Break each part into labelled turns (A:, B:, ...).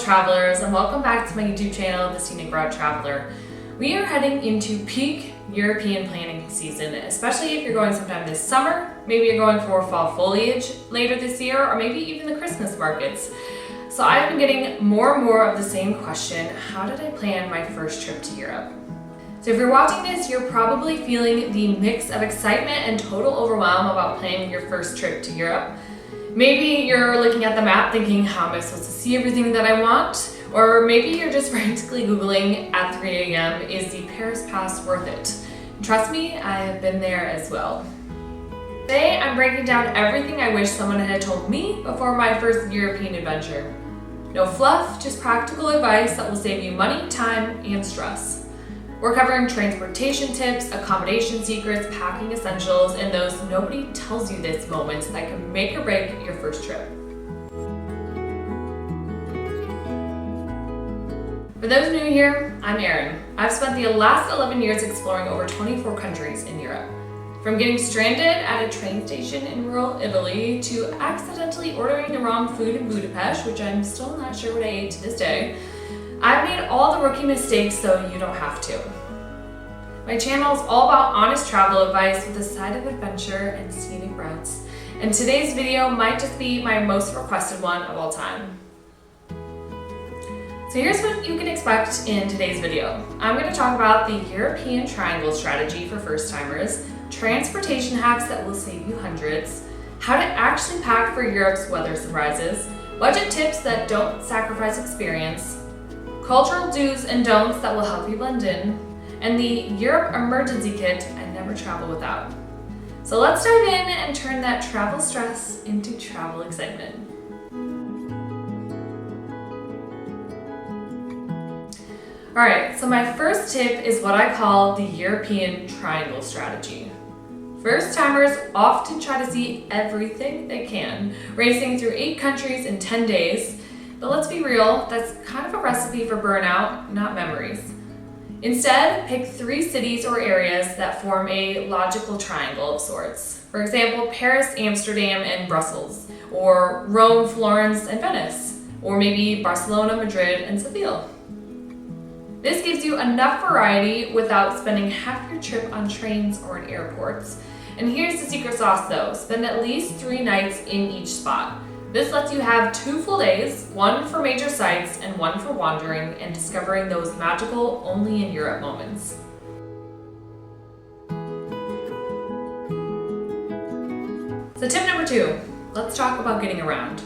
A: travelers, and welcome back to my YouTube channel, The Scenic Route Traveler. We are heading into peak European planning season, especially if you're going sometime this summer, maybe you're going for fall foliage later this year, or maybe even the Christmas markets. So I've been getting more and more of the same question: how did I plan my first trip to Europe? So if you're watching this, you're probably feeling the mix of excitement and total overwhelm about planning your first trip to Europe. Maybe you're looking at the map thinking, how am I supposed to see everything that I want? Or maybe you're just frantically Googling at 3 a.m., is the Paris pass worth it? Trust me, I have been there as well. Today, I'm breaking down everything I wish someone had told me before my first European adventure. No fluff, just practical advice that will save you money, time, and stress. We're covering transportation tips, accommodation secrets, packing essentials, and those nobody tells you this moments that can make or break your first trip. For those new here, I'm Erin. I've spent the last 11 years exploring over 24 countries in Europe. From getting stranded at a train station in rural Italy to accidentally ordering the wrong food in Budapest, which I'm still not sure what I ate to this day, I've made all the rookie mistakes so you don't have to. My channel is all about honest travel advice with a side of adventure and scenic routes. And today's video might just be my most requested one of all time. So here's what you can expect in today's video. I'm going to talk about the European Triangle strategy for first-timers, transportation hacks that will save you hundreds, how to actually pack for Europe's weather surprises, budget tips that don't sacrifice experience, cultural do's and don'ts that will help you blend in, and the Europe emergency kit I never travel without. So let's dive in and turn that travel stress into travel excitement. Alright, so my first tip is what I call the European Triangle strategy. First timers often try to see everything they can, racing through 8 countries in 10 days. But let's be real, that's kind of a recipe for burnout, not memories. Instead, pick 3 cities or areas that form a logical triangle of sorts. For example, Paris, Amsterdam, and Brussels, or Rome, Florence, and Venice, or maybe Barcelona, Madrid, and Seville. This gives you enough variety without spending half your trip on trains or in airports. And here's the secret sauce though, spend at least 3 nights in each spot. This lets you have 2 full days, 1 for major sites and 1 for wandering and discovering those magical, only in Europe moments. So tip number 2, let's talk about getting around.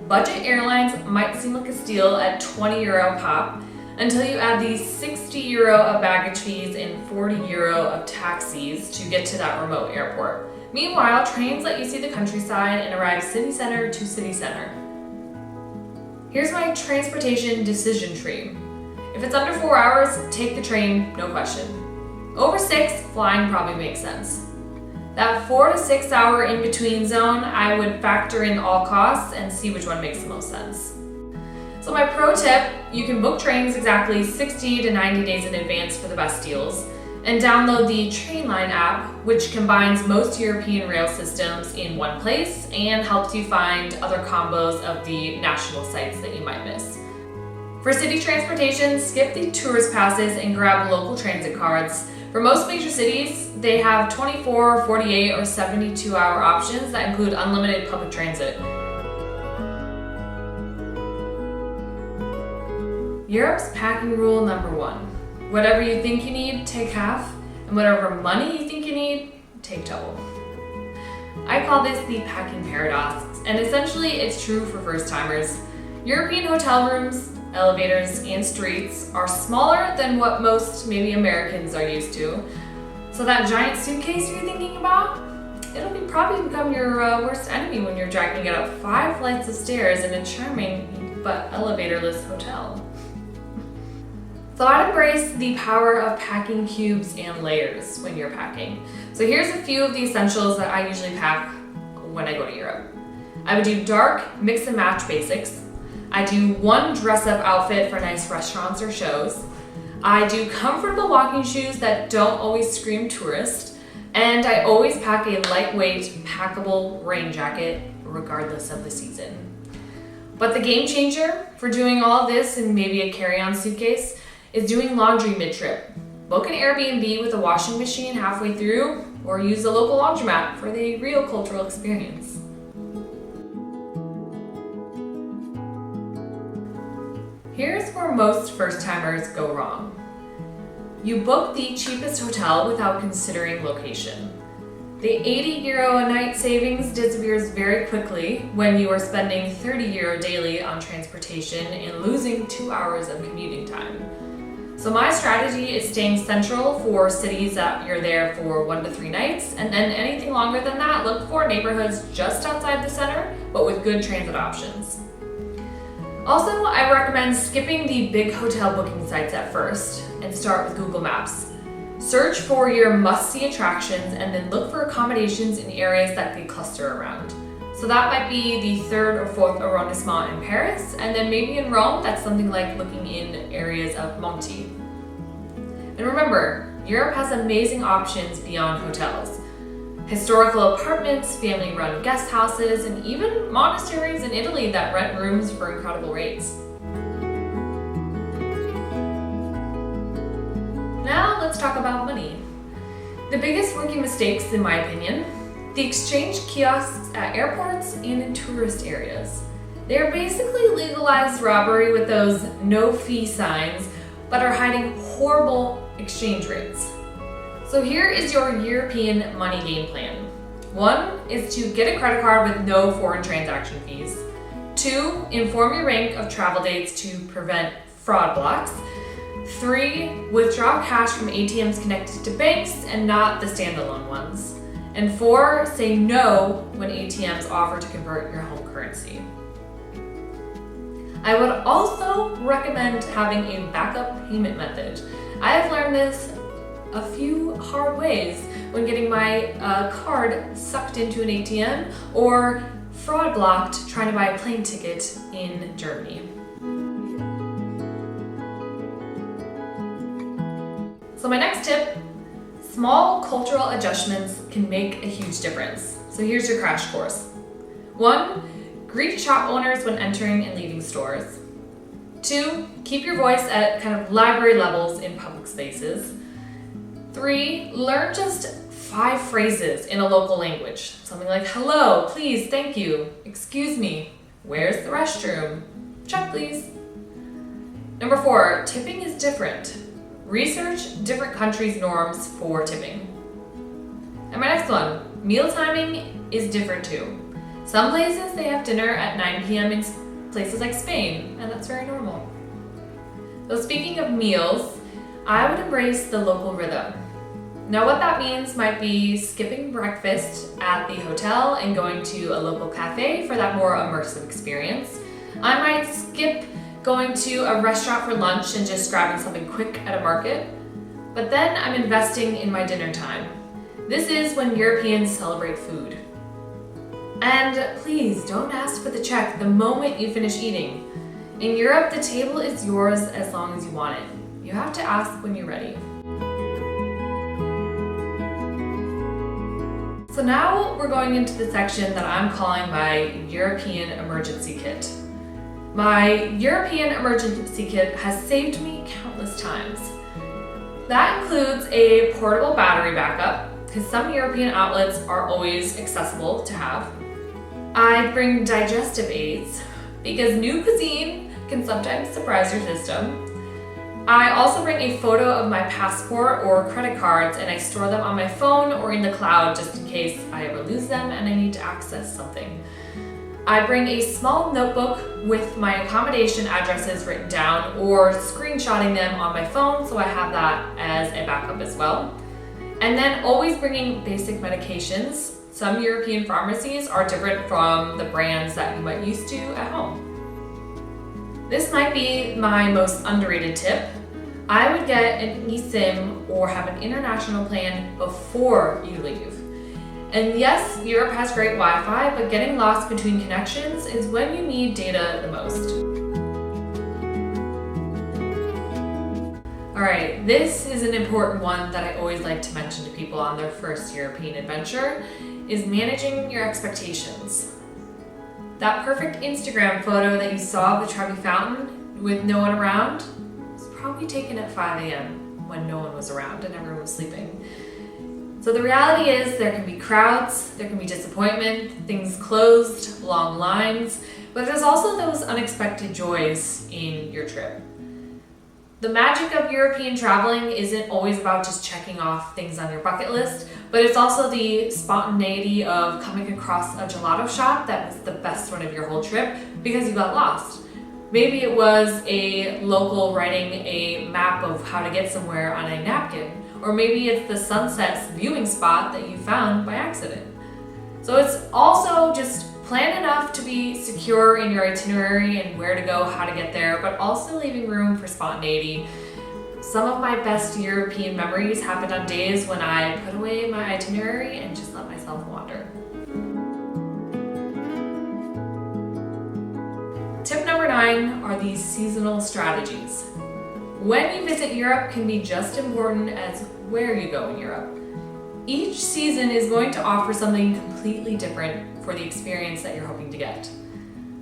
A: Budget airlines might seem like a steal at €20 pop until you add the €60 of baggage fees and €40 of taxis to get to that remote airport. Meanwhile, trains let you see the countryside and arrive city center to city center. Here's my transportation decision tree. If it's under 4 hours, take the train, no question. Over 6, flying probably makes sense. That 4 to 6 hour in-between zone, I would factor in all costs and see which one makes the most sense. So my pro tip, you can book trains exactly 60 to 90 days in advance for the best deals, and download the Trainline app, which combines most European rail systems in one place and helps you find other combos of the national sites that you might miss. For city transportation, skip the tourist passes and grab local transit cards. For most major cities, they have 24, 48, or 72-hour options that include unlimited public transit. Europe's packing rule number 1. Whatever you think you need, take half, and whatever money you think you need, take double. I call this the packing paradox, and essentially it's true for first-timers. European hotel rooms, elevators, and streets are smaller than what most, maybe Americans, are used to. So that giant suitcase you're thinking about, it'll probably become your worst enemy when you're dragging it up 5 flights of stairs in a charming but elevatorless hotel. So I'd embrace the power of packing cubes and layers when you're packing. So here's a few of the essentials that I usually pack when I go to Europe. I would do dark mix and match basics. I do 1 dress-up outfit for nice restaurants or shows. I do comfortable walking shoes that don't always scream tourist. And I always pack a lightweight, packable rain jacket regardless of the season. But the game changer for doing all of this in maybe a carry-on suitcase is doing laundry mid-trip. Book an Airbnb with a washing machine halfway through, or use a local laundromat for the real cultural experience. Here's where most first-timers go wrong. You book the cheapest hotel without considering location. The €80 a night savings disappears very quickly when you are spending €30 daily on transportation and losing 2 hours of commuting time. So my strategy is staying central for cities that you're there for 1 to 3 nights, and then anything longer than that, look for neighborhoods just outside the center, but with good transit options. Also, I recommend skipping the big hotel booking sites at first and start with Google Maps. Search for your must-see attractions and then look for accommodations in areas that they cluster around. So that might be the 3rd or 4th arrondissement in Paris, and then maybe in Rome, that's something like looking in areas of Monti. And remember, Europe has amazing options beyond hotels. Historical apartments, family-run guest houses, and even monasteries in Italy that rent rooms for incredible rates. Now let's talk about money. The biggest rookie mistakes, in my opinion, the exchange kiosks at airports and in tourist areas. They are basically legalized robbery with those no-fee signs, but are hiding horrible exchange rates. So here is your European money game plan. 1 is to get a credit card with no foreign transaction fees. 2, inform your bank of travel dates to prevent fraud blocks. 3, withdraw cash from ATMs connected to banks and not the standalone ones. And 4, say no when ATMs offer to convert your home currency. I would also recommend having a backup payment method. I have learned this a few hard ways when getting my card sucked into an ATM or fraud blocked trying to buy a plane ticket in Germany. So my next tip, small cultural adjustments can make a huge difference. So here's your crash course. 1, greet shop owners when entering and leaving stores. 2, keep your voice at kind of library levels in public spaces. 3, learn just 5 phrases in a local language. Something like, hello, please, thank you, excuse me, where's the restroom? Check, please. Number 4, tipping is different. Research different countries' norms for tipping. And my next one, meal timing is different too. Some places they have dinner at 9 p.m. in places like Spain, and that's very normal. So speaking of meals, I would embrace the local rhythm. Now what that means might be skipping breakfast at the hotel and going to a local cafe for that more immersive experience. I might skip going to a restaurant for lunch and just grabbing something quick at a market. But then I'm investing in my dinner time. This is when Europeans celebrate food. And please don't ask for the check the moment you finish eating. In Europe, the table is yours as long as you want it. You have to ask when you're ready. So now we're going into the section that I'm calling my European emergency kit. My European emergency kit has saved me countless times. That includes a portable battery backup, because some European outlets are always accessible to have. I bring digestive aids, because new cuisine can sometimes surprise your system. I also bring a photo of my passport or credit cards, and I store them on my phone or in the cloud just in case I ever lose them and I need to access something. I bring a small notebook with my accommodation addresses written down or screenshotting them on my phone, so I have that as a backup as well. And then always bringing basic medications. Some European pharmacies are different from the brands that you might used to at home. This might be my most underrated tip. I would get an eSIM or have an international plan before you leave. And yes, Europe has great Wi-Fi, but getting lost between connections is when you need data the most. All right, this is an important one that I always like to mention to people on their first European adventure, is managing your expectations. That perfect Instagram photo that you saw of the Trevi Fountain with no one around was probably taken at 5 a.m. when no one was around and everyone was sleeping. So the reality is there can be crowds, there can be disappointment, things closed, long lines, but there's also those unexpected joys in your trip. The magic of European traveling isn't always about just checking off things on your bucket list, but it's also the spontaneity of coming across a gelato shop that was the best one of your whole trip because you got lost. Maybe it was a local writing a map of how to get somewhere on a napkin, or maybe it's the sunset viewing spot that you found by accident. So it's also just plan enough to be secure in your itinerary and where to go, how to get there, but also leaving room for spontaneity. Some of my best European memories happened on days when I put away my itinerary and just let myself wander. Tip number 9 are these seasonal strategies. When you visit Europe can be just important as where you go in Europe. Each season is going to offer something completely different for the experience that you're hoping to get.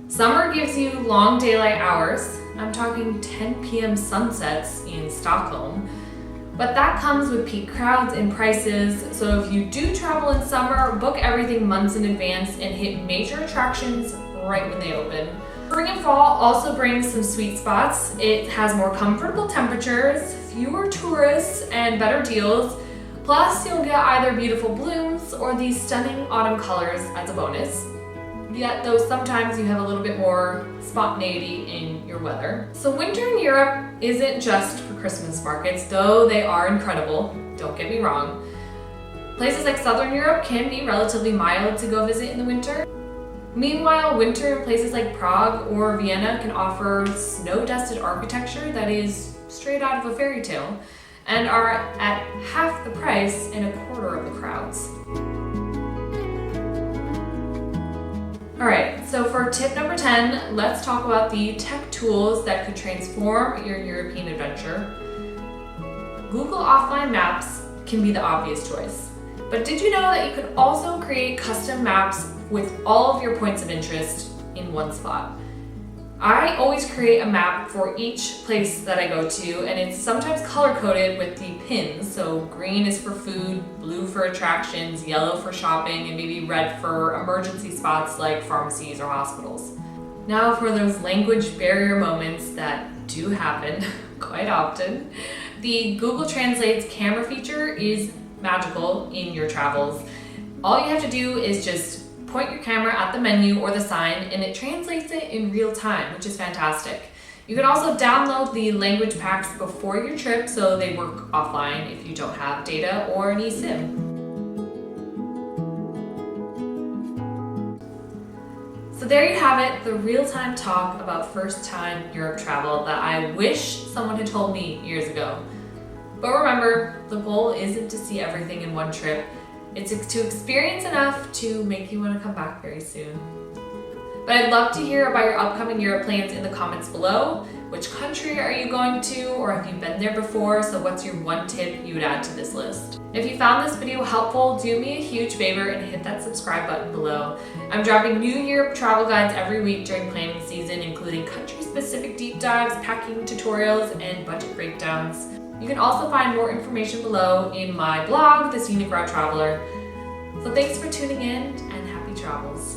A: Summer gives you long daylight hours. I'm talking 10 p.m. sunsets in Stockholm. But that comes with peak crowds and prices, so if you do travel in summer, book everything months in advance and hit major attractions right when they open. Spring and fall also brings some sweet spots. It has more comfortable temperatures, fewer tourists, and better deals. Plus, you'll get either beautiful blooms or these stunning autumn colors as a bonus. Yet, though sometimes you have a little bit more spontaneity in your weather. So winter in Europe isn't just for Christmas markets, though they are incredible, don't get me wrong. Places like Southern Europe can be relatively mild to go visit in the winter. Meanwhile, winter in places like Prague or Vienna can offer snow-dusted architecture that is straight out of a fairy tale, and are at half the price and a quarter of the crowds. Alright, so for tip number 10, let's talk about the tech tools that could transform your European adventure. Google offline maps can be the obvious choice, but did you know that you could also create custom maps with all of your points of interest in one spot? I always create a map for each place that I go to, and it's sometimes color-coded with the pins. So green is for food, blue for attractions, yellow for shopping, and maybe red for emergency spots like pharmacies or hospitals. Now for those language barrier moments that do happen quite often, the Google Translate's camera feature is magical in your travels. All you have to do is just point your camera at the menu or the sign and it translates it in real time, which is fantastic. You can also download the language packs before your trip so they work offline if you don't have data or an eSIM. So there you have it, the real-time talk about first-time Europe travel that I wish someone had told me years ago. But remember, the goal isn't to see everything in one trip. It's to experience enough to make you want to come back very soon. But I'd love to hear about your upcoming Europe plans in the comments below. Which country are you going to, or have you been there before? So what's your one tip you would add to this list? If you found this video helpful, do me a huge favor and hit that subscribe button below. I'm dropping new Europe travel guides every week during planning season, including country-specific deep dives, packing tutorials, and budget breakdowns. You can also find more information below in my blog, The Scenic Route Traveler. So thanks for tuning in and happy travels.